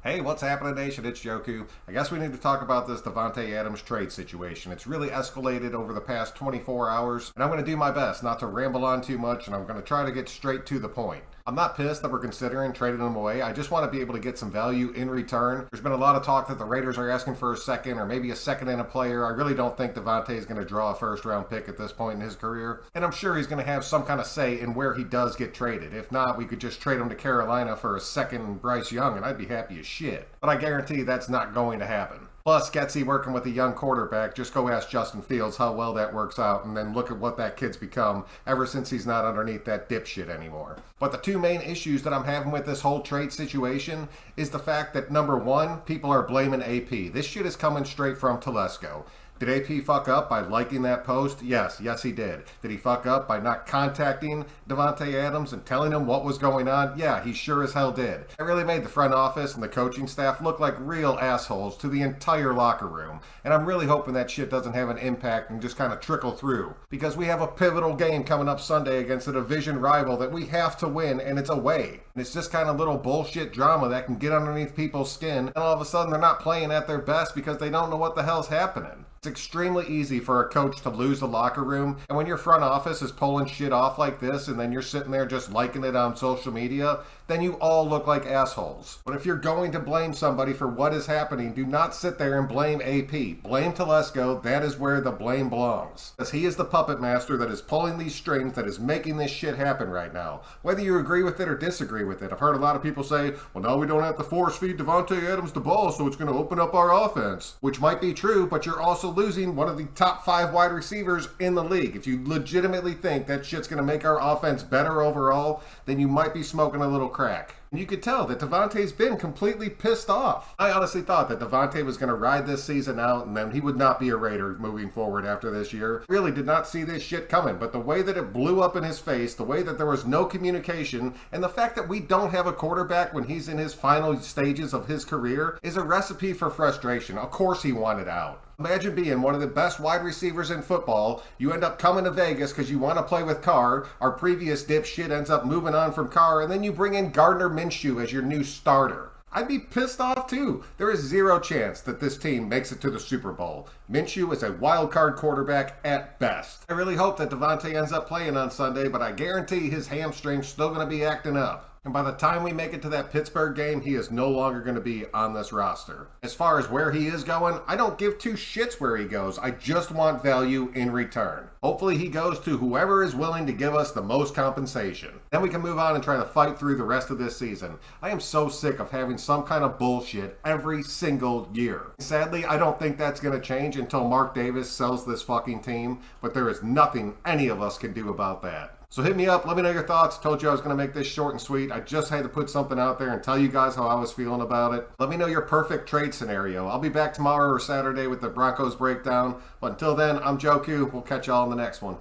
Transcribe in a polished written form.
Hey, what's happening, Nation? It's Joku. I guess we need to talk about this Davante Adams trade situation. It's really escalated over the past 24 hours, and I'm going to do my best not to ramble on too much, and I'm going to try to get straight to the point. I'm not pissed that we're considering trading him away. I just want to be able to get some value in return. There's been a lot of talk that the Raiders are asking for a second or maybe a second and a player. I really don't think Davante is going to draw a first-round pick at this point in his career, and I'm sure he's going to have some kind of say in where he does get traded. If not, we could just trade him to Carolina for a second Bryce Young, and I'd be happy as shit. But I guarantee that's not going to happen. Plus, Getsy working with a young quarterback, just go ask Justin Fields how well that works out and then look at what that kid's become ever since he's not underneath that dipshit anymore. But the two main issues that I'm having with this whole trade situation is the fact that, number one, people are blaming AP. This shit is coming straight from Telesco. Did AP fuck up by liking that post? Yes he did. Did he fuck up by not contacting Davante Adams and telling him what was going on? Yeah, he sure as hell did. It really made the front office and the coaching staff look like real assholes to the entire locker room. And I'm really hoping that shit doesn't have an impact and just kind of trickle through. Because we have a pivotal game coming up Sunday against a division rival that we have to win, and it's away. And it's just kind of little bullshit drama that can get underneath people's skin, and all of a sudden they're not playing at their best because they don't know what the hell's happening. It's extremely easy for a coach to lose the locker room, and when your front office is pulling shit off like this and then you're sitting there just liking it on social media, then you all look like assholes. But if you're going to blame somebody for what is happening, do not sit there and blame AP. Blame Telesco. That is where the blame belongs. Because he is the puppet master that is pulling these strings, that is making this shit happen right now. Whether you agree with it or disagree with it. I've heard a lot of people say, well, now we don't have to force feed Davante Adams the ball, so it's going to open up our offense. Which might be true, but you're also losing one of the top 5 wide receivers in the league. If you legitimately think that shit's going to make our offense better overall, then you might be smoking a little crack. And you could tell that Davante's been completely pissed off. I honestly thought that Davante was going to ride this season out and then he would not be a Raider moving forward after this year. Really did not see this shit coming, but the way that it blew up in his face, the way that there was no communication, and the fact that we don't have a quarterback when he's in his final stages of his career is a recipe for frustration. Of course he wanted out. Imagine being one of the best wide receivers in football. You end up coming to Vegas because you want to play with Carr. Our previous dipshit ends up moving on from Carr, and then you bring in Gardner Minshew as your new starter. I'd be pissed off too. There is zero chance that this team makes it to the Super Bowl. Minshew is a wild card quarterback at best. I really hope that Davante ends up playing on Sunday, but I guarantee his hamstring's still going to be acting up. And by the time we make it to that Pittsburgh game, he is no longer going to be on this roster. As far as where he is going, I don't give two shits where he goes. I just want value in return. Hopefully he goes to whoever is willing to give us the most compensation. Then we can move on and try to fight through the rest of this season. I am so sick of having some kind of bullshit every single year. Sadly, I don't think that's going to change until Mark Davis sells this fucking team, but there is nothing any of us can do about that. So hit me up, let me know your thoughts. Told you I was going to make this short and sweet. I just had to put something out there and tell you guys how I was feeling about it. Let me know your perfect trade scenario. I'll be back tomorrow or Saturday with the Broncos breakdown. But until then, I'm Joku. We'll catch y'all in the next one.